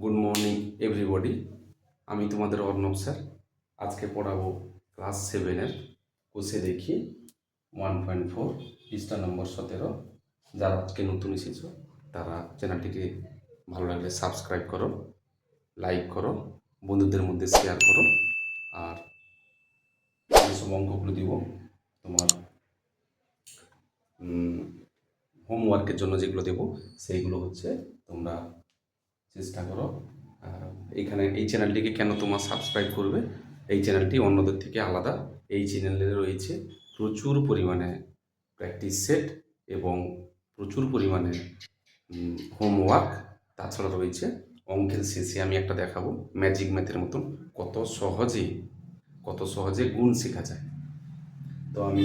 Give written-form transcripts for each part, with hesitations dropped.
Good morning everybody. আমি তোমাদের Arnab sir. আজকে পড়াবো ক্লাস 7-এর কোষে দেখি 1.4 পৃষ্ঠা নম্বর 17। যারা আজকে নতুন এসেছো তারা চ্যানেলটিকে ভালো লাগলে সাবস্ক্রাইব করো, লাইক করো, বন্ধুদের মধ্যে শেয়ার করো। আর যেসব অঙ্কগুলো দিব তোমার হোমওয়ার্কের জন্য যেগুলো দেবো সেইগুলো হচ্ছে তোমরা চেষ্টা করো। এইখানে এই চ্যানেলটিকে কেন তোমার সাবস্ক্রাইব করবে? এই চ্যানেলটি অন্যদের থেকে আলাদা। এই চ্যানেলে রয়েছে প্রচুর পরিমাণে প্র্যাকটিস সেট এবং প্রচুর পরিমাণে হোমওয়ার্ক। তাছাড়া রয়েছে অঙ্কের শেষে আমি একটা দেখাবো ম্যাজিক ম্যাথের মতন কত সহজে গুণ শেখা যায়। তো আমি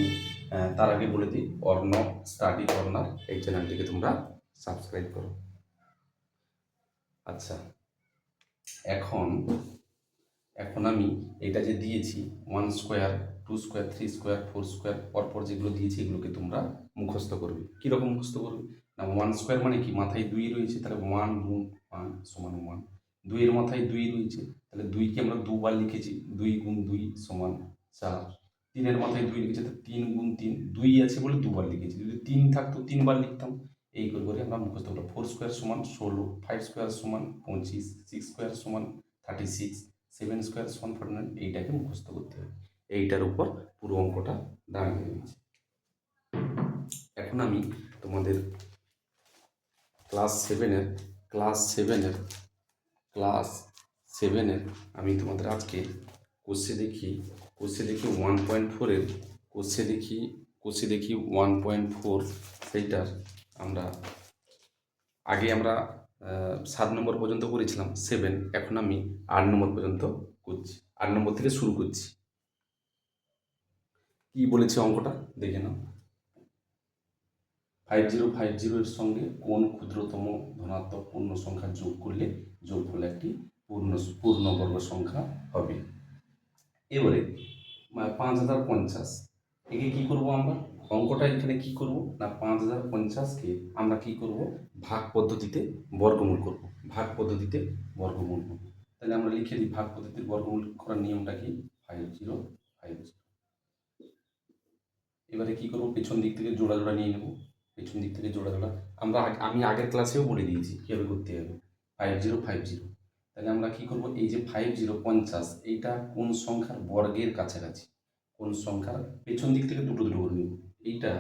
তার আগে বলে দিই, অর্ণব স্টাডি কর্নার এই চ্যানেলটিকে তোমরা সাবস্ক্রাইব করো। আচ্ছা, এখন আমি এটা যে দিয়েছি 1 স্কোয়ার, 2 স্কোয়ার, 3 স্কোয়ার, 4 স্কোয়ার, পরপর যেগুলো দিয়েছি এগুলোকে তোমরা মুখস্থ করবে। কীরকম মুখস্থ করবে না, 1 স্কোয়ার মানে কি, মাথায় 2 রয়েছে, তাহলে 1 গুণ 1 সমান 1। 2 এর মাথায় 2 রয়েছে, তাহলে 2কে আমরা দুবার লিখেছি, 2 গুণ 2 সমান 4। 3 এর মাথায় 2 লিখেছি, তো 3 গুণ 3, 2 আছে বলে দুবার লিখেছি, যদি 3 থাকতো 3 বার লিখতাম। এই করে করে আমরা মুখস্থ করলাম। 4 স্কোয়ার সমান 16, 5 স্কোয়ার সমান 25, 6 স্কোয়ার সমান 36, 7 স্কোয়ার সমান 49। এইটাকে মুখস্থ করতে হবে। এইটার উপর পুরো অঙ্কটা দাঁড়িয়ে রয়েছে। এখন আমি তোমাদের ক্লাস সেভেনের আমি তোমাদের আজকে কোষে দেখি 1.4-এর কোষে দেখি 1.4 সেইটার আমরা আগে 7 নম্বর পর্যন্ত করেছিলাম 7, এখন আমি 8 নম্বর পর্যন্ত করছি। 8 নম্বর থেকে শুরু করছি। কি বলেছে অঙ্কটা দেখে নাও। 5050 এর সঙ্গে কোন ক্ষুদ্রতম ধনাত্মক পূর্ণ সংখ্যা যোগ করলে যোগফল একটি পূর্ণবর্গ সংখ্যা হবে। এবারে 5050, একে কি করব আমরা? অঙ্কটা এখানে কি করব না, 5050কে আমরা কি করব, ভাগ পদ্ধতিতে বর্গমূল করব। তাহলে আমরা লিখে দিই ভাগ পদ্ধতির বর্গমূল করার নিয়মটা কি, 5050। এবারে কি করব, পেছন দিক থেকে জোড়া জোড়া নিয়ে নেব। আমি আগের ক্লাসেও বলে দিয়েছি কীভাবে করতে হবে। 5050, তাহলে আমরা কি করব, এই যে 5050 এইটা কোন সংখ্যার বর্গের কাছাকাছি, কোন সংখ্যার পেছন দিক থেকে দুটো দুটো করে নেব। এইটা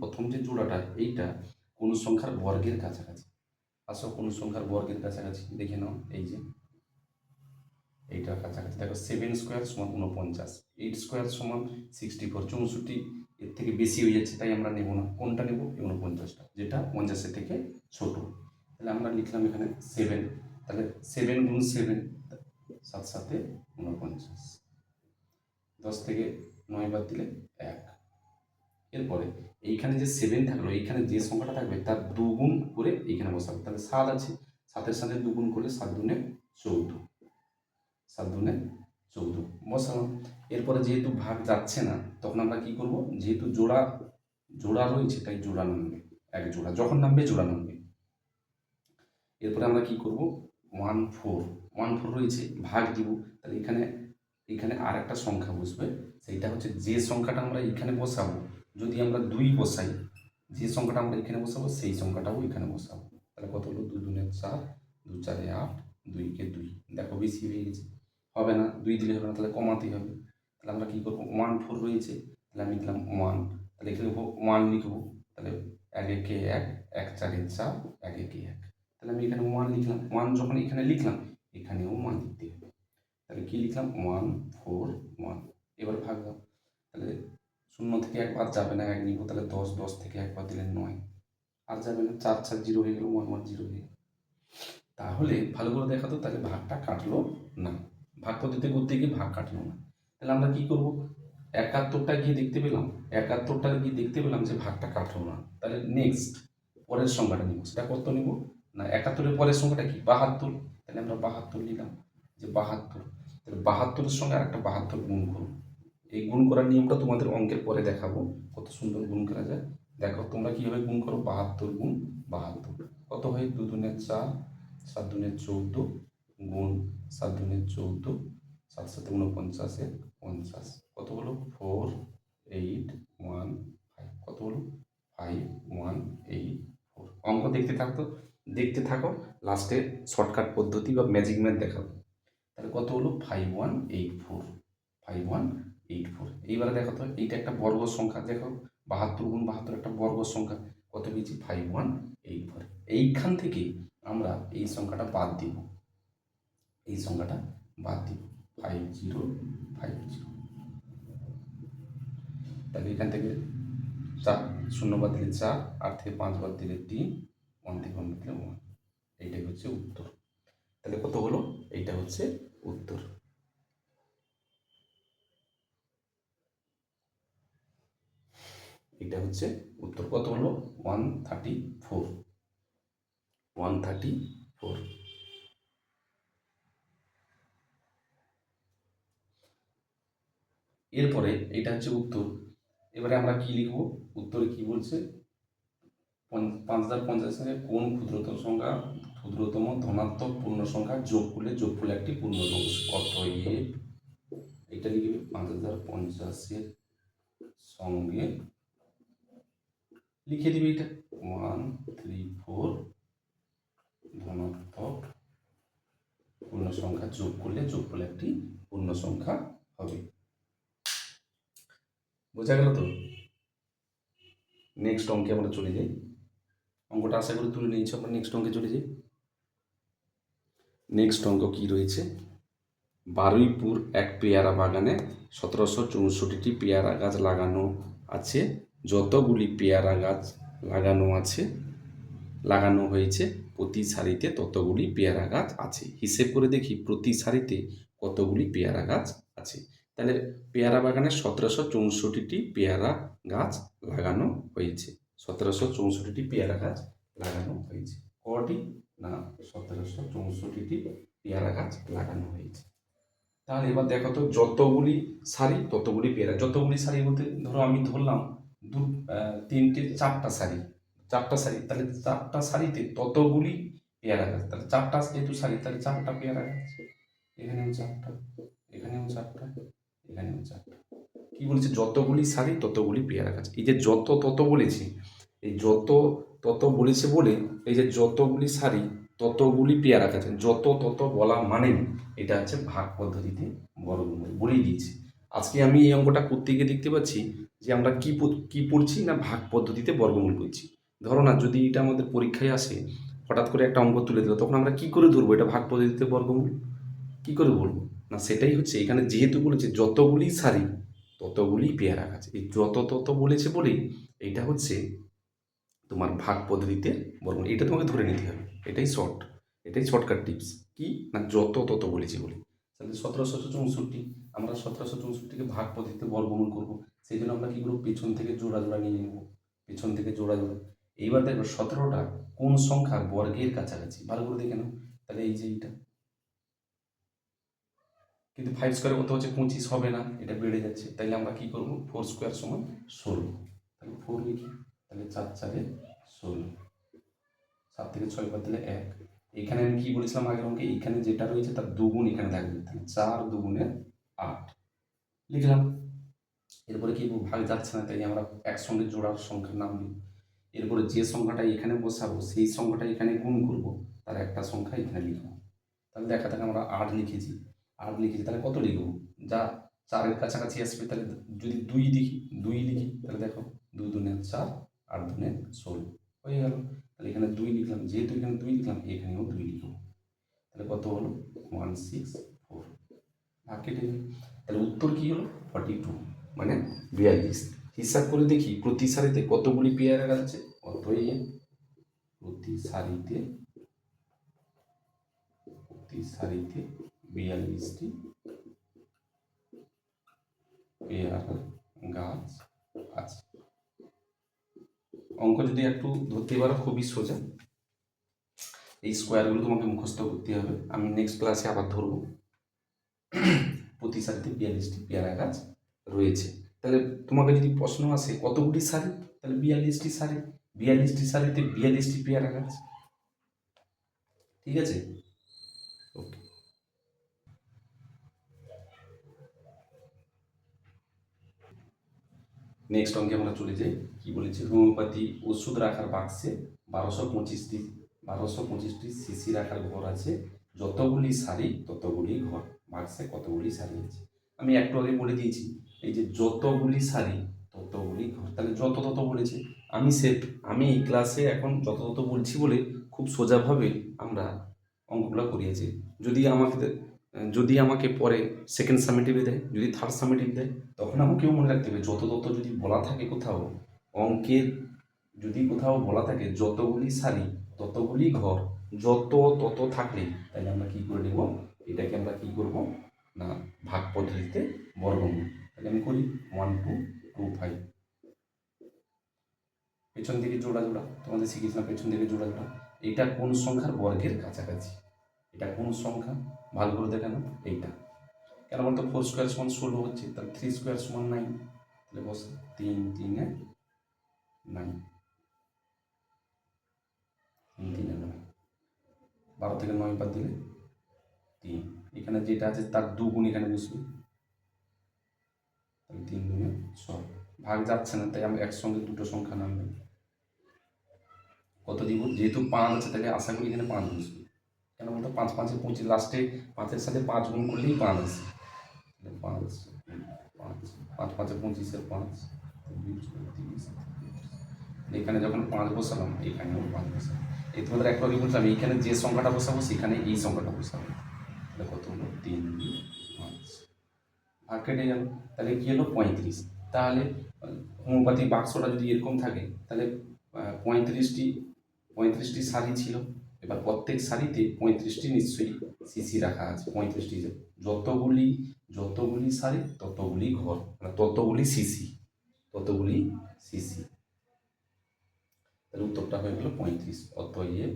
প্রথম যে জোড়াটা, এইটা কোন সংখ্যার বর্গের কাছাকাছি। আসো, কোন সংখ্যার বর্গের কাছাকাছি দেখে নাও। এই যে এইটার কাছাকাছি দেখো, 7 স্কোয়ার সমান 49, 8 স্কোয়ার সমান 64, 64 এর থেকে বেশি হয়ে যাচ্ছে, তাই আমরা নেব না। কোনটা নেব? 49টা, যেটা 50-এর থেকে ছোট। তাহলে আমরা লিখলাম এখানে 7, তাহলে 7 গুণ 7, 7 7 49, 10 থেকে 9 বাদ দিলে 1। এরপরে এইখানে যে 7 থাকলো, এইখানে যে সংখ্যাটা থাকবে তার দুগুণ করে এইখানে বসাবো। তাহলে 7 আছে, 7-এর সাথে দুগুণ করলে 7 দুগুণে 14, 7 দুগুণে 14 বসালাম। এরপরে যেহেতু ভাগ যাচ্ছে না, তখন আমরা কি করব, যেহেতু জোড়া রয়েছে তাই জোড়া নামবে, এক জোড়া যখন নামবে জোড়া নামবে। এরপরে আমরা কি করব, 14 রয়েছে, ভাগ দিব। তাহলে এখানে আর একটা সংখ্যা বসবে, সেইটা হচ্ছে যে সংখ্যাটা আমরা এখানে বসাবো। যদি আমরা 2 বসাই, যে সংখ্যাটা আমরা এখানে বসাবো সেই সংখ্যাটাও এখানে বসাবো। তাহলে কত হলো, 2 দুগুণে 4, 2 4-এ 8, 2-কে 2। দেখো বেশি হয়ে গেছে, হবে না, 2 দিলে হবে না, তাহলে কমাতেই হবে। তাহলে আমরা কি করবো, 14 রয়েছে, তাহলে আমি লিখলাম 1, তাহলে এখানে 1 লিখবো। তাহলে 1 একে 1, 1 4-এ 4, 1 একে 1। তাহলে আমি এখানে 1 লিখলাম। 1 যখন এখানে লিখলাম, এখানেও 1 লিখতে হবে। তাহলে কি লিখলাম, 1 4 1। এবার ভাগ দাও, তাহলে 0 থেকে 1 বাদ যাবে না, 1 নিব, তাহলে 10, 10 থেকে 1 বাদ দিলে 9, আর যাবে না, 4 4 0 হয়ে গেল, 1 1 0 হয়ে গেল। তাহলে ভালো করে দেখাতো, তাহলে ভাগটা কাটলো না, ভাগ পদ্ধতি করতে গিয়ে ভাগ কাটলো না। তাহলে আমরা কি করব, 71টা গিয়ে দেখতে পেলাম যে ভাগটা কাটলো না। তাহলে নেক্সট পরের সংখ্যাটা নিব, সেটা কত নিব না, 71-এর পরের সংখ্যাটা কি, 72। তাহলে আমরা 72 নিলাম, যে 72। তাহলে 72-এর সঙ্গে আরেকটা 72 গুণ করব। এই গুণ করার নিয়মটা তোমাদের অঙ্কের পরে দেখাবো, কত সুন্দর গুণ করা যায়। দেখো তোমরা কীভাবে গুণ করো, 72 গুণ 72 কত হয়, 2 দুগুণে 4, 7 দুনে 14 গুণ 7 দুনে 14, 7 7 49, 50 কত হলো 4 8 1 5 কত হলো 5 1 8 4। অঙ্ক দেখতে থাকো লাস্টে শর্টকাট পদ্ধতি বা ম্যাজিক ম্যাথ দেখাবো। তাহলে কত হলো 5184, 5184। এইবারে দেখো তো এইটা একটা বর্গ সংখ্যা, দেখো 72 গুণ 72 একটা বর্গ সংখ্যা, কত পেয়েছি 5184। এইখান থেকে আমরা এই সংখ্যাটা বাদ দিব, এই সংখ্যাটা বাদ দিব 5050। তাহলে এখান থেকে 4 শূন্য বাদ দিলে 4, 8 থেকে 5 বাদ দিলে 3, 1 থেকে 1 বাদ দিলে 1। এইটাই হচ্ছে উত্তর। তাহলে কত হলো, এইটা হচ্ছে উত্তর। এটা হচ্ছে উত্তর। কত হলো 134, 134। এরপরে এটা হচ্ছে উত্তর। এবারে আমরা কি লিখব, উত্তরে কি বলছে 5050 থেকে কোন ক্ষুদ্রতম ধনাত্মক পূর্ণ সংখ্যা যোগফলে একটি পূর্ণবর্গ। অতএব এটা লিখবে 5050 সঙ্গে লিখে দিবে এটা 134 ধনাত্মক পূর্ণ সংখ্যা যোগফলে একটি পূর্ণ সংখ্যা হবে। বোঝা গেল তো? নেক্সট অঙ্কে আমরা চলে যাই। অঙ্কটা আশা করি তুলে নিয়েছি, আমরা নেক্সট অঙ্কে চলে যাই। নেক্সট অঙ্ক কি রয়েছে, বারুইপুর এক পেয়ারা বাগানে 1764টি পেয়ারা গাছ লাগানো আছে। যতগুলি পেয়ারা গাছ লাগানো হয়েছে প্রতি সারিতে ততগুলি পেয়ারা গাছ আছে। হিসেব করে দেখি প্রতি সারিতে কতগুলি পেয়ারা গাছ আছে। তাহলে পেয়ারা বাগানে 1764টি পেয়ারা গাছ লাগানো হয়েছে। 1764টি পেয়ারা গাছ লাগানো হয়েছে। কটি না 1764টি পেয়ারা গাছ লাগানো হয়েছে। তাহলে এবার দেখো তো যতগুলি সারি ততগুলি পেয়ারা। যতগুলি সারি বলতে ধরো আমি ধরলাম 4টা সারি, তাহলে 4টা সারিতে ততগুলি পেয়ারা গাছ। তাহলে 4টা যেহেতু সারি তাহলে 4টা পেয়ারা গাছ, এখানেও 4টা, এখানেও 4টা, এখানেও 4টা। কি বলেছে, যতগুলি সারি ততগুলি পেয়ারা গাছ। এই যে যত তত বলেছি, এই যত তত বলেছে বলে এই যে যতগুলি সারি ততগুলি পেয়ারা গাছ, যত তত বলা মানে এটা হচ্ছে ভাগ পদ্ধতিতে বর্গমূল বলেই দিয়েছি। আজকে আমি এই অঙ্কটা করতে গিয়ে দেখতে পাচ্ছি যে আমরা কি পড়ছি না ভাগ পদ্ধতিতে বর্গমূল করছি। ধরো না যদি এটা আমাদের পরীক্ষায় আসে, হঠাৎ করে একটা অঙ্ক তুলে দিল, তখন আমরা কি করে ধরবো এটা ভাগ পদ্ধতিতে বর্গমূল, কি করে বলবো না? সেটাই হচ্ছে এখানে যেহেতু বলেছে যতগুলি সারি ততগুলি পেয়ারা গাছ, এই যত তত বলেছে বলেই এইটা হচ্ছে তোমার ভাগ পদ্ধতিতে বর্গমূল। এটা তোমাকে ধরে নিতে হবে, এটাই শর্টকাট টিপস। কি না যত তত বলেছি বলে। তাহলে 1764, আমরা 1764কে ভাগ পদ্ধতিতে বর্গমূল করবো। সেই জন্য আমরা কি করবো, পেছন থেকে জোড়া নিয়ে নেবো, পেছন থেকে জোড়া। এইবার দেখো 17টা কোন সংখ্যার বর্গের কাছাকাছি, ভালো করে দেখে নাও। তাহলে এই যে এইটা, কিন্তু 5 স্কোয়ারে কত হচ্ছে 25 হবে না, এটা বেড়ে যাচ্ছে। তাইলে আমরা কি করবো, 4 স্কোয়ার সমান 16। তাহলে 4 লিখি, তাহলে 4 4 16, 7 থেকে 6 বাদ দিলে 1। এখানে আমি কি বলেছিলাম আগের অঙ্কে, এখানে যেটা রয়েছে তার দুগুণ এখানে থাকবে, তাহলে 4 দুগুণে 8 লিখলাম। এরপরে কি ভাগ যাচ্ছে না, তাই আমরা একসঙ্গে জোড়ার সংখ্যার নাম দিই। এরপরে যে সংখ্যাটা এখানে বসাবো সেই সংখ্যাটা এখানে গুণ করব, তার একটা সংখ্যা এখানে লিখবো। তাহলে দেখা থাকে আমরা 8 লিখেছি, তাহলে কত লিখবো, যা 4-এর কাছাকাছি আসবে। তাহলে যদি 2 লিখি, তাহলে দেখো 2 দুনে 4, 8 দুনে 16 হয়ে গেল। তাহলে এখানে 2 লিখলাম, যেহেতু এখানে 2 লিখলাম এখানেও 2 লিখবো। তাহলে কত হলো 164, ভাগ কেটে গেল। তাহলে উত্তর কি হলো 42, মানে 42। হিসাব করে দেখি প্রতি সারিতে কতগুলি পেয়ারা গাছ আছে। অতএব প্রতি সারিতে 42টি পেয়ারা গাছ আছে। অঙ্ক যদি একটু ধরতে পারো খুবই সোজা। এই স্কোয়ারগুলো তোমাকে মুখস্থ করতে হবে, আমি নেক্সট ক্লাসে আবার ধরবো। প্রতি সারিতে 42টি পেয়ারা গাছ রয়েছে। তাহলে তোমাকে যদি প্রশ্ন আসে কতগুলি সারি, তাহলে 42টি সারি, 42টি সারিতে 42টি পেয়ারা গাছ। ঠিক আছে, ওকে। নেক্সট অঙ্কে আমরা চলে যাই। কি বলেছে, হোমিওপ্যাথি ওষুধ রাখার বাক্সে 1225টি সিসি রাখার ঘর আছে, যতগুলি সারি ততগুলি ঘর, বাক্সে কতগুলি সারি আছে। আমি একটু আগে বলে দিয়েছি, এই যে যতগুলি সারি ততগুলি ঘর, তাহলে যত তত বলেছে। আমি এই ক্লাসে এখন যত তত বলছি বলে খুব সোজাভাবে আমরা অঙ্কগুলো করিয়েছি। যদি আমাকে পরে সেকেন্ড সামেটিভে দেয়, যদি থার্ড সামেটিভ দেয়, তখন আমাকেও মনে রাখতে হবে যত তত যদি বলা থাকে কোথাও অঙ্কের, যদি কোথাও বলা থাকে যতগুলি সারি ততগুলি ঘর, যত তত থাকলে, তাহলে আমরা কি করে নেব, এটাকে আমরা কি করব না ভাগ পদ্ধতিতে বর্গমূল। তাহলে আমি করি 1 2 2 5, পেছন দিকে জোড়া জোড়া, তোমাদের শিখেছিলাম পেছন দিকে জোড়া জোড়া। এটা কোন সংখ্যার বর্গের কাছাকাছি, এটা কোন সংখ্যা, ভালো করে দেখে নাও। এইটা কেন বলতো, 4 স্কোয়ার সমান 16 হচ্ছে, তাহলে 3 স্কোয়ার সমান 9, তাহলে বস 3 3 9, 3 3 9, 12 থেকে 9 বাদ দিলে 3, এখানে যেটা আছে তার দুগুণ এখানে বসবে, তাহলে 3 2 6, ভাগ যাচ্ছে না, তাই আমি একসঙ্গে দুটো সংখ্যা নামবে। কত দিব, যেহেতু 5 আছে তাহলে আশা করি এখানে 5 বসবে। কেন বলতো, 5 5 25, লাস্টে 5-এর সাথে 5 গুণ করলেই 5 আসে, তাহলে 5 5 5 5 25-এর 5, 30, এখানে যখন 5 বসালাম এখানেও 5 বসালাম। এই তোমাদের একটু আগে বলছিলাম এইখানে যে সংখ্যাটা বসাবো সেখানে এই সংখ্যাটা বসাবো, তাহলে কত হলো 3 5, ভাগ কেটে গেল, তাহলে কি হলো 35। তাহলে হোমিওপ্যাথি বাক্সটা যদি এরকম থাকে তাহলে 35টি সারি ছিল, এবার প্রত্যেক সারিতে 35টি নিশ্চয়ই সিসি রাখা আছে, 35টি, যতগুলি সারি ততগুলি ঘর, মানে ততগুলি সিসি, তাহলে উত্তরটা হয়ে গেল 35। অতএব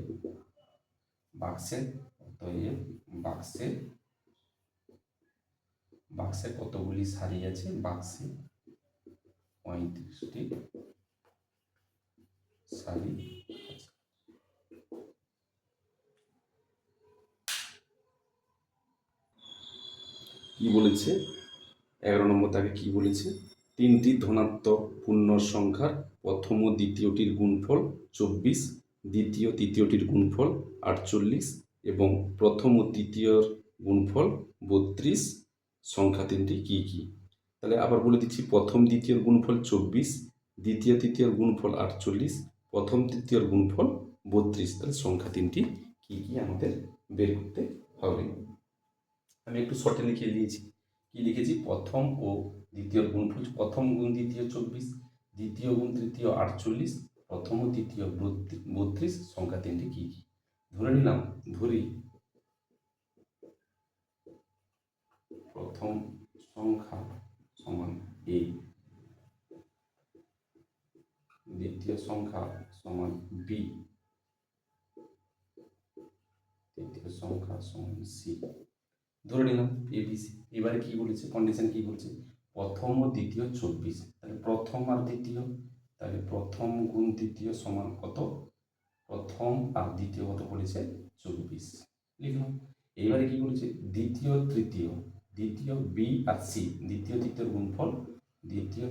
বাক্সে কতগুলি সারি আছে, বাক্সে 35টি সারি আছে। কি বলেছে 11 নম্বর দাগে, কি বলেছে, 3টি ধনাত্মক পূর্ণ সংখ্যার প্রথম ও দ্বিতীয়টির গুণফল 24, দ্বিতীয় তৃতীয়টির গুণফল 48 এবং প্রথম ও তৃতীয়র গুণফল 32, সংখ্যা তিনটি কি কি। তাহলে আবার বলে দিচ্ছি, প্রথম দ্বিতীয়র গুণফল 24, দ্বিতীয় তৃতীয়র গুণফল 48, প্রথম তৃতীয়র গুণফল 32, তাহলে সংখ্যা তিনটি কি কি আমাদের বের করতে হবে। আমি একটু শর্টে লিখে দিয়েছি, কি লিখেছি, প্রথম ও দ্বিতীয় গুণফল, প্রথম গুণ দ্বিতীয় 24, দ্বিতীয় গুণ তৃতীয় 48, প্রথম ও তৃতীয় 32, সংখ্যা তিনটি কি কি। ধরে নিলাম, প্রথম সংখ্যা সমান a, দ্বিতীয় সংখ্যা সমান b, তৃতীয় সংখ্যা সমান c, ধরে নিলাম এবিসি। এবারে কি বলেছে, কন্ডিশন কি বলছে, প্রথম ও দ্বিতীয় 24, তাহলে প্রথম আর দ্বিতীয়, তাহলে প্রথম গুণ দ্বিতীয় সমান কত, প্রথম আর দ্বিতীয় কত বলেছে 24, লিখলাম। এইবারে কি বলেছে, দ্বিতীয় তৃতীয়, দ্বিতীয় বি আর সি, দ্বিতীয়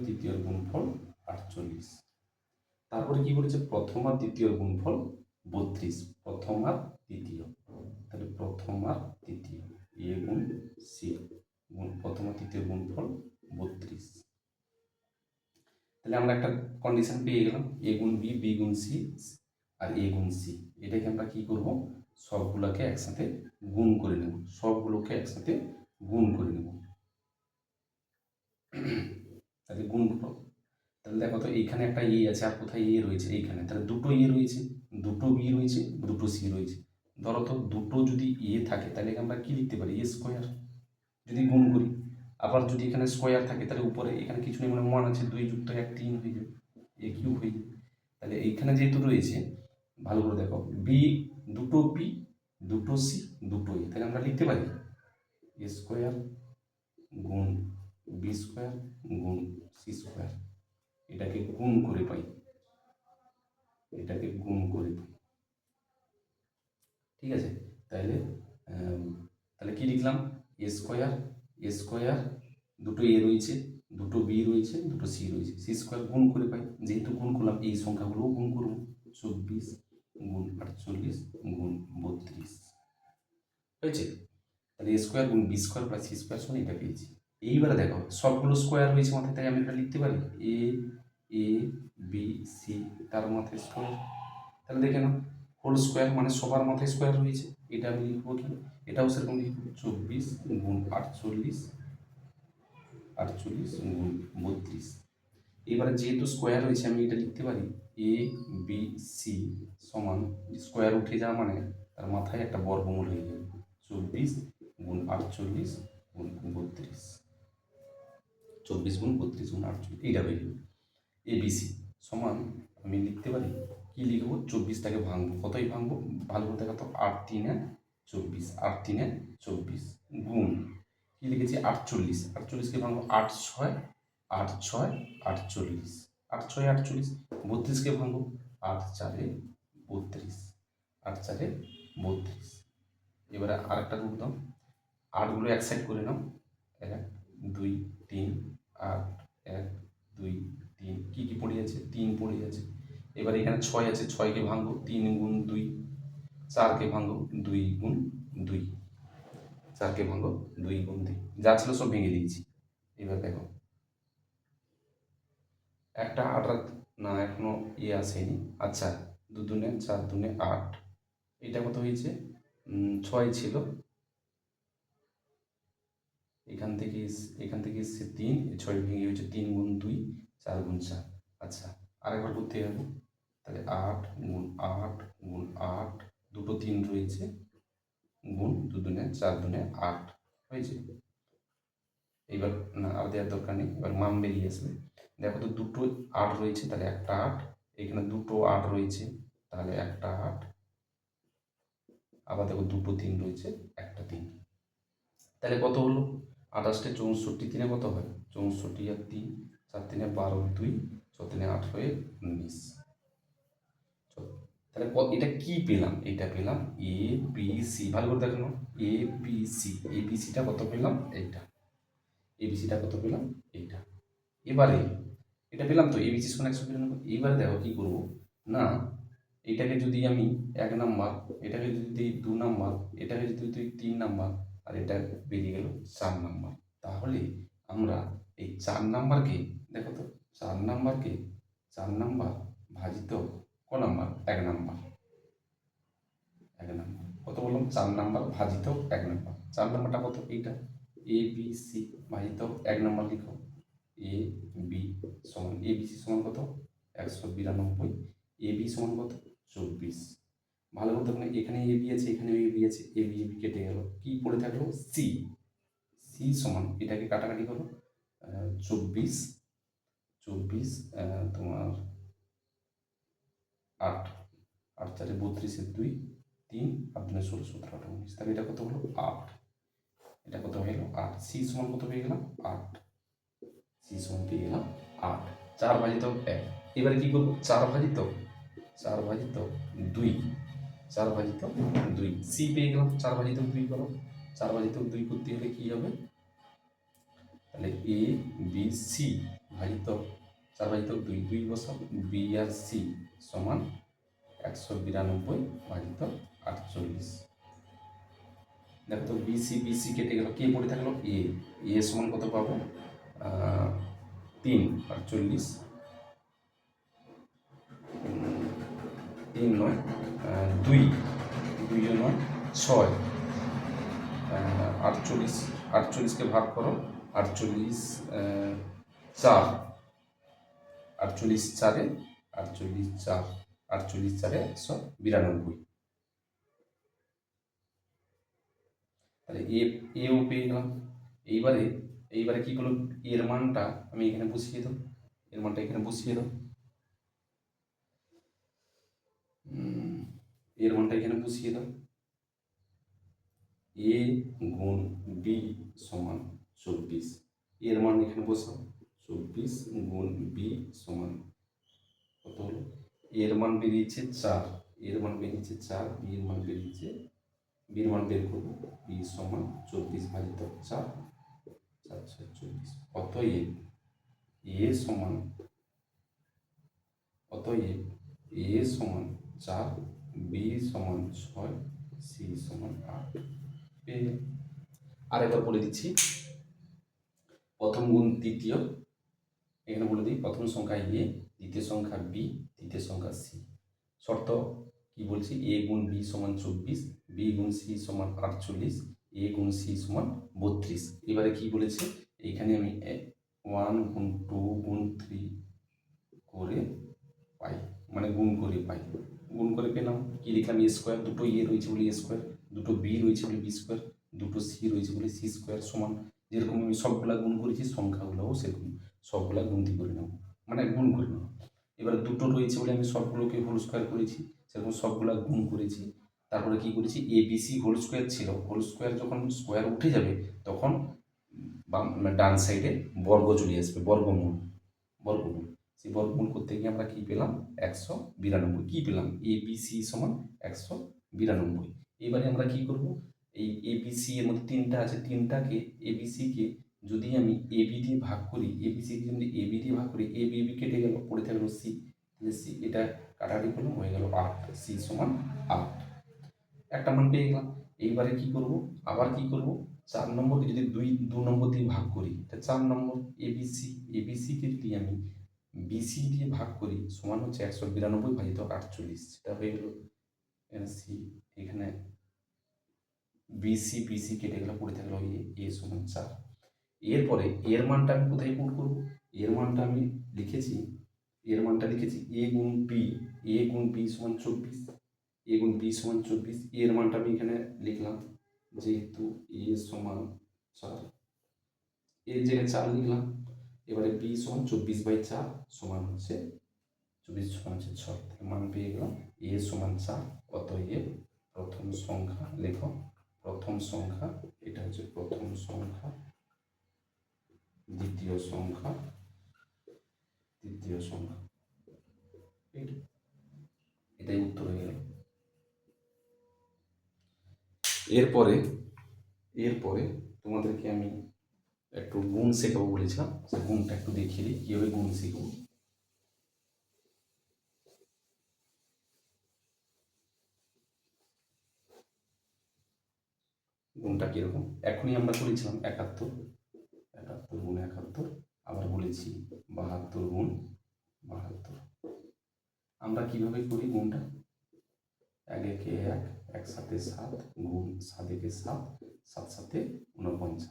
তৃতীয় গুণফল 48, তারপরে কি বলেছে, প্রথম আর দ্বিতীয় গুণফল 32, প্রথম আর দ্বিতীয়, তাহলে প্রথম আর তৃতীয় এ গুণ সি, প্রথম আর তৃতীয় গুণফল 32, তাহলে আমরা একটা কন্ডিশন পেয়ে গেলাম, এ গুণ বি, বি গুণ সি আর এ গুণ সি। এটাকে আমরা কি করব, সবগুলোকে একসাথে গুণ করে নেব, তাহলে গুণ, তাহলে দেখো তো এইখানে একটা এ আছে আর কোথায় এ রয়েছে, এইখানে, তাহলে দুটো এ রয়েছে, দুটো বি রয়েছে, দুটো সি রয়েছে। ধরো তো দুটো যদি এ থাকে তাহলে আমরা কি লিখতে পারি, এ স্কোয়ার, যদি গুণ করি। আবার যদি এখানে স্কোয়ার থাকে তাহলে উপরে এখানে কিছু নেই, মানে 1 আছে, 2 যুক্ত 1 3 হয়ে যাবে, এ কিউব হয়ে যাবে। তাহলে এইখানে যেহেতু রয়েছে, ভালো করে দেখো, দুটো বি, দুটো সি, দুটো এ, তাহলে আমরা লিখতে পারি এ স্কোয়ার গুণ বি স্কোয়ার গুণ সি স্কোয়ার, এটাকে গুণ করে পাই, ঠিক আছে। তাহলে তাহলে কি লিখলাম, এ স্কোয়ার দুটো এ রয়েছে, দুটো বি রয়েছে, দুটো সি রয়েছে, সি স্কোয়ার গুণ করে পাই, যেহেতু গুণ করলাম এই সংখ্যাগুলোও গুণ করবো, 24 গুণ 48 গুণ 32 হয়েছে। তাহলে এ স্কোয়ার গুণ b square plus c square সমান এটা পেয়েছি। এইবারে দেখো সবগুলো স্কোয়ার রয়েছে মাথায়, তাই আমি এটা লিখতে পারি এ এ বি সি তার মাথায় স্কোয়ার। তাহলে দেখে নাও হোল স্কোয়ার মানে সবার মাথায় স্কোয়ার রয়েছে, এটা আমি লিখবো কি, এটাও সেরকম লিখবো 24 গুণ 48 গুণ 32। এবারে যেহেতু স্কোয়ার রয়েছে আমি এটা লিখতে পারি এ বি সি সমান, স্কোয়ার উঠে যাওয়া মানে তার মাথায় একটা বর্গমূল হয়ে যাবে, 24 গুণ 48 গুণ 32, 24 গুণ 32 গুণ 48 এইটা হয়ে যাবে। এবিসি সমান আমি লিখতে পারি কি লিখবো, 24টাকে ভাঙবো, কতই ভাঙবো ভালো করে দেখা তো, 8 3 24, 8 3 24 গুণ কি লিখেছি 48, 48কে ভাঙবো 8 6 8 6 48, 8 6 48, 32কে ভাঙবো 8 4 32, 8 4 32। এবারে আরেকটা রূপ দাও, 8গুলো এক সাইড করে নাও, 1 2 3 8 1 2 3, কি কি পড়ে আছে 3 পড়ে আছে। এবার এখানে 6 আছে, 6কে ভাঙবো 3 গুণ 2, 4কে ভাঙবো 2 গুণ 2, 4কে ভাঙবো 2 গুণ 2, যা ছিল সব ভেঙে দিয়েছি। এবার দেখো একটা 8 না এখনো আসেনি, আচ্ছা 2 দুনে 4 দুনে 8, এটা কত হয়েছে 6 ছিল, এখান থেকে এসছে 3, 6 ভেঙে হয়েছে 3 গুণ 2 4 গুণ 4। আচ্ছা আরেকবার করতে হবে, তাহলে 8 গুণ 8 গুণ 8, দুটো 3 রয়েছে, গুণ 2 দুনে 4 দুনে 8 হয়েছে। এইবার না আর দেওয়ার দরকার নেই, এবার মান বেরিয়ে আসবে। দেখো তো দুটো 8 রয়েছে, তাহলে একটা 8, এখানে দুটো 8 রয়েছে, তাহলে একটা 8, আবার দেখো দুটো 3 রয়েছে, একটা 3, তাহলে কত হলো 28 64 3 কত হয় 64 আর 3 4 3 12 2 6 3 8 হয়ে 19। তাহলে এটা কি পেলাম, এটা পেলাম এ বি সি, ভালো করে দেখো A B C, A B সিটা কত পেলাম, এইটা এবিসিটা কত পেলাম এইটা। এবারে এটা পেলাম তো এবিসি সমান 192, এবারে দেখো কি করব না, এটাকে যদি আমি 1 নাম্বার, এটাকে যদি দিই 2 নাম্বার, এটাকে যদি দিই 3 নাম্বার, আর এটা বেরিয়ে গেল 4 নাম্বার, তাহলে আমরা এই 4 নাম্বারকে দেখো তো 4 নাম্বারকে 4 নাম্বার ভাজিত ক নাম্বার 1 নাম্বার, 1 নাম্বার কত বললাম 4 নাম্বার ভাজিত 1 নাম্বার, 4 নাম্বারটা কত এইটা এ বি সি ভাজিত 1 নাম্বার লিখো এ বি সমান, এ বি সি সমান কত 192, এ বি সমান কত 24। ভালো করে দেখুন এখানে এ বি আছে, এখানে এ বি আছে, এ বি কেটে গেল, কি পড়ে থাকলো সি, সি সমান এটাকে কাটাকাটি করো 24 24 তোমার 8 8 4 32 2 3 আর 2 16 17 18 19, তাহলে এটা কত হলো 8, এটা কত হয়ে গেল 8, সি সমান কত পেয়ে গেলাম 8, সি সমান পেয়ে গেলাম 8, 4 ভাজিত 1। এবারে কি করবো 4 ভাজিত 2, 4 ভাজিত 2, সি পেয়ে গেলাম, 4 ভাজিত 2 করো, 4 ভাজিত 2 করতে হলে কি হবে, তাহলে এ বি সি ভাজিত 4 ভাজিত 2 2 বসাও, বি আর সি সমান 192 ভাজিত 48। দেখো তো বিসি কেটে গেল, কে পড়ে থাকলো এ, এ সমান কত পাবো 3 48, 3 নয় 2 2 নয় 6, 48 48কে ভাগ করো 48 4, 48 4 48 4 48 4 192, তাহলে এও পেয়ে গেলাম। এইবারে কি করলো, এর মানটা আমি এখানে বসিয়ে দাও, এর মানটা এখানে বসিয়ে দাও, এর মানটা এখানে বসিয়ে দাও, এ গুণ বি সমান 24, এর মান এখানে বসাও 24 গুণ বি সমান কত হলো, এর মান বেরিয়েছে 4, এর মান বেরিয়েছে 4, বি এর মান বেরিয়েছে বির মান বের করবো, বি সমান 24 ভাজিত 4, 4 4 24। অতএব এ সমান অতএব 4, বি সমান 6, সি সমান 8। আরেকবার বলে দিচ্ছি, প্রথম গুণ তৃতীয়, এখানে বলে দিই প্রথম সংখ্যা এ, দ্বিতীয় সংখ্যা বি, তৃতীয় সংখ্যা সি। শর্ত কি বলছি, এ গুণ বি সমান 24, বি গুণ সি সমান 48, এ গুণ সি সমান 32। এবারে কি বলেছে, এইখানে আমি 1 গুণ 2 গুণ 3 করে পাই, মানে গুণ করে পাই। গুণ করে পেলাম, কি লিখলাম, এ স্কোয়ার, দুটো এ রয়েছে বলে এ স্কোয়ার, দুটো বি রয়েছে বলে বি স্কোয়ার, দুটো সি রয়েছে বলে সি স্কোয়ার সমান, যেরকম আমি সবগুলা গুণ করেছি সংখ্যাগুলোও সেরকম সবগুলা গুণতি করে নেব, মানে গুণ করে নেব। এবার দুটো রয়েছে বলে আমি সবগুলোকে হোল স্কোয়ার করেছি, সেরকম সবগুলা গুণ করেছি। তারপরে কি করেছি, A B C whole square ছিল, হোল স্কোয়ার যখন স্কোয়ার উঠে যাবে তখন ডান সাইডে বর্গ চলে আসবে, বর্গমূল। সেই বর্গমূল করতে গিয়ে আমরা কি পেলাম, 192। কি পেলাম, এ বি সি সমান 192। এবারে আমরা কি করব, এই এ বি সি এর মধ্যে তিনটা আছে, তিনটাকে এ বি সিকে যদি আমি এ বি দিয়ে ভাগ করি, এ বি সিকে যদি এ বি দিয়ে ভাগ করি, এ বি কেটে গেল, পড়ে থাকলো সি, তাহলে সি এটা কাটাকাটি করলাম, হয়ে গেল 8, সি সমান 8। একটা মান পেয়ে গেলাম। এইবারে কি করব, আবার কি করব, 4 নম্বরকে যদি 2 নম্বর দিয়ে ভাগ করি, এটা 4 নম্বর, এবিসিকে যদি আমি বিসি দিয়ে ভাগ করি সমান হচ্ছে 192 ভাজিত 48, সেটা হয়ে গেল সি। এখানে বিসি কেটে গেল, পড়ে থাকলো এ সমান 4। এরপরে এর মানটা আমি কোথায় পুট করব, এর মানটা আমি লিখেছি, এ গুণ বি সমান 24, এ গুণ বি সমান 24। এর মানটা আমি এখানে লিখলাম, যেহেতু এ সমান 4, এর জায়গায় 4 লিখলাম। এবারে বি সমান 24/4 সমান হচ্ছে 24 সমান হচ্ছে 6, মান পেয়ে গেলাম এ সমান 4। অতএব প্রথম সংখ্যা লেখ, প্রথম সংখ্যা, এটা হচ্ছে প্রথম সংখ্যা, দ্বিতীয় সংখ্যা, তৃতীয় সংখ্যা, এটাই উত্তর হয়ে গেল। এরপরে তোমাদেরকে আমি একটু গুণ শেখাবো বলেছিলাম, সে গুণটা একটু দেখিয়ে দিই কীভাবে গুণ শিখবো। গুণটা কীরকম, এখনই আমরা করেছিলাম 71 গুণ 71, আবার বলেছি 72 গুণ 72। আমরা কিভাবে করি গুণটা, 1 একে 1, 1 সাথে 7 গুণ 7 একে 7, 7 সাথে 49।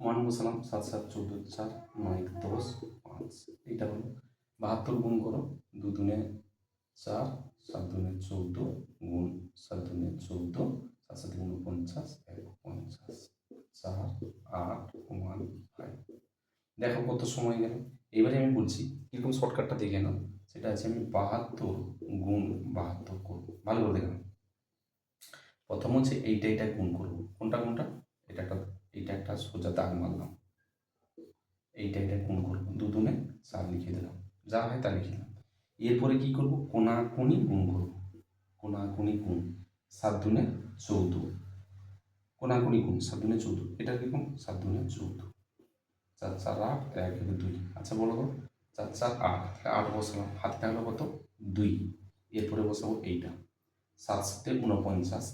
মান বসালাম, 7 7 14 4, 9 10 5। এটা হলো 72 গুণ করো, 2 দুনে 4, 7 দুনে 14 গুণ 7 দুনে 14, 7 সাথে 49, 50, 4 8 1 5। দেখো কত সময় গেল। এবারে আমি বলছি কিরকম শর্টকাটটা দেখে নাও, সেটা আছে আমি 72 গুণ 72 করবো। ভালো করে দেখে নাও, প্রথম হচ্ছে এইটা গুণ করবো, কোনটা, এইটা একটা সোজা দাগ মারলাম, এইটা গুণ করবো, 2 দুনে 4 লিখে দিলাম, যা হয় তা লিখে দিলাম। এরপরে কি করবো, কোনাকুনি গুণ করবো, কোনাকুনি গুণ 7 দুনে 14, কোনাকুনি গুণ 7 দুনে 14, এটা কিরকম 7 দুনে 14, 4 4 8, 1 1 2। আচ্ছা বলো তো, 4 4 8, 8 বসালাম, হাতে থাকলো কত 2। এরপরে বসাবো এইটা 7 সাথে 49,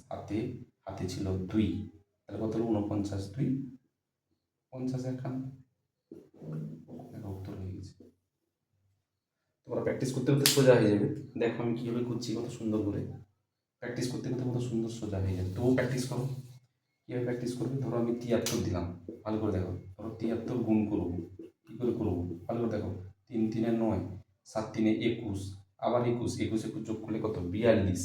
হাতে ছিল 2, তাহলে কত হলো 49 2 50, এখানে উত্তর হয়ে গেছে। তোমরা প্র্যাকটিস করতে করতে সোজা হয়ে যাবে। দেখো আমি কীভাবে করছি, কত সুন্দর করে প্র্যাকটিস করতে করতে কত সুন্দর সোজা হয়ে যাবে। তবুও প্র্যাকটিস করো, কীভাবে প্র্যাকটিস করবে, ধরো আমি 73 দিলাম, ভালো করে দেখো, ধরো 73 গুণ করবো, কী করে করবো ভালো করে দেখো, 3 3 9, 7 3 21, আবার 21 21 যোগ করলে কত 42,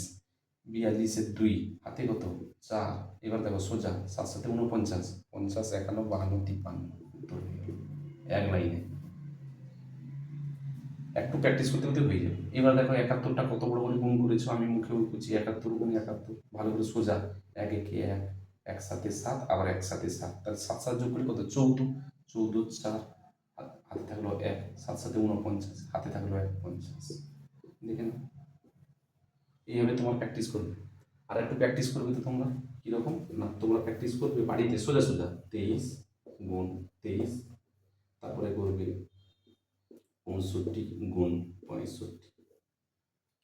42 2, হাতে কত 4। এবার দেখো সোজা 7 সাথে 49, 50 51 52 53, উত্তর হয়ে গেল এক লাইনে। একটু প্র্যাকটিস করতে করতে হয়ে যাবে। এবার দেখো 71টা কত বড় করে গুণ করেছো, আমি মুখে করছি 71 গুণ 71, ভালো করে সোজা 1 একে 1, 1 সাথে 7, আবার 1 সাথে 7, তাহলে 7 7 যোগ করলে কত 14, 14 4, হাতে থাকলো 1, 7 সাথে 49, হাতে থাকলো 1 50। দেখে না, এইভাবে তোমার প্র্যাকটিস করবে। আর একটু প্র্যাকটিস করবে তো তোমরা। কীরকম না, তোমরা প্র্যাকটিস করবে বাড়িতে সোজা সোজা 23 গুণ 23, তারপরে করবে 65 গুণ 65।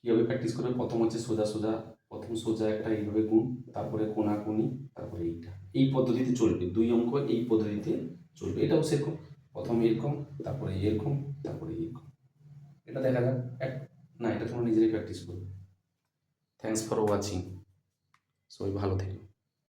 কীভাবে প্র্যাকটিস করবে, প্রথম হচ্ছে সোজা সোজা, প্রথম সোজা একটা এইভাবে গুণ, তারপরে কোনাকুনি, তারপরে এইটা, এই পদ্ধতিতে চলবে। 2 অঙ্ক এই পদ্ধতিতে চলবে। এটাও সেরকম, প্রথমে এরকম, তারপরে এরকম, তারপরে এরকম। এটা দেখা যাক না, এটা তোমরা নিজেরাই প্র্যাকটিস করবে। থ্যাংকস ফর ওয়াচিং, সবাই ভালো থেকো।